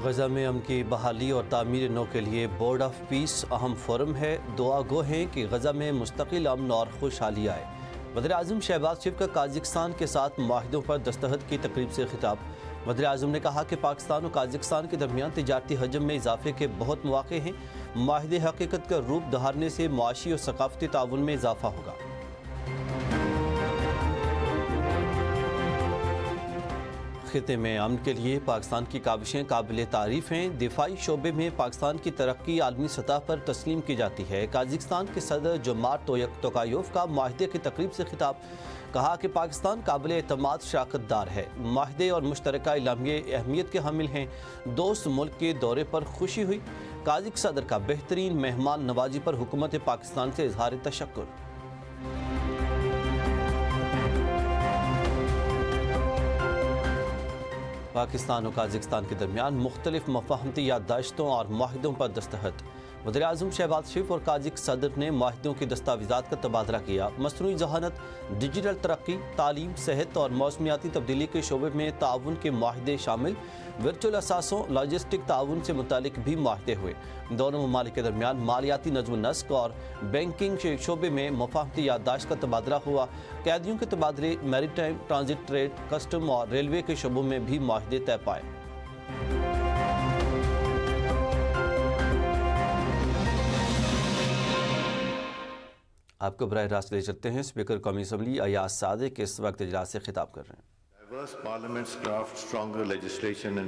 غزہ میں امن کی بحالی اور تعمیر نو کے لیے بورڈ آف پیس اہم فورم ہے۔ دعا گو ہیں کہ غزہ میں مستقل امن اور خوشحالی آئے۔ وزیر اعظم شہباز شریف کا قازقستان کے ساتھ معاہدوں پر دستخط کی تقریب سے خطاب۔ وزیر اعظم نے کہا کہ پاکستان اور قازقستان کے درمیان تجارتی حجم میں اضافے کے بہت مواقع ہیں۔ معاہدے حقیقت کا روپ دھارنے سے معاشی اور ثقافتی تعاون میں اضافہ ہوگا۔ خطے میں امن کے لیے پاکستان کی کاوشیں قابل تعریف ہیں۔ دفاعی شعبے میں پاکستان کی ترقی عالمی سطح پر تسلیم کی جاتی ہے۔ قازقستان کے صدر جومارٹ توکایوف کا معاہدے کی تقریب سے خطاب۔ کہا کہ پاکستان قابل اعتماد شراکت دار ہے۔ معاہدے اور مشترکہ اعلامیے اہمیت کے حامل ہیں۔ دوست ملک کے دورے پر خوشی ہوئی۔ قازق صدر کا بہترین مہمان نوازی پر حکومت پاکستان سے اظہار تشکر۔ پاکستان اور قازقستان کے درمیان مختلف مفاہمتی یادداشتوں اور معاہدوں پر دستخط۔ وزیر اعظم شہباز شریف اور قازق صدر نے معاہدوں کی دستاویزات کا تبادلہ کیا۔ مصنوعی ذہانت، ڈیجیٹل ترقی، تعلیم، صحت اور موسمیاتی تبدیلی کے شعبے میں تعاون کے معاہدے شامل۔ ورچوئل اثاثوں، لاجسٹک تعاون سے متعلق بھی معاہدے ہوئے۔ دونوں ممالک کے درمیان مالیاتی نظم و نسق اور بینکنگ کے شعبے میں مفاہمتی یادداشت کا تبادلہ ہوا۔ قیدیوں کے تبادلے، میری ٹائم، ٹرانزٹ ٹریڈ، کسٹم اور ریلوے کے شعبوں میں بھی معاہدے طے پائے۔ آپ کو براہ راست لے چلتے ہیں۔ اسپیکر قومی اسمبلی ایاز صادق اس وقت اجلاس سے خطاب کر رہے ہیں۔ Diverse parliaments craft stronger legislation and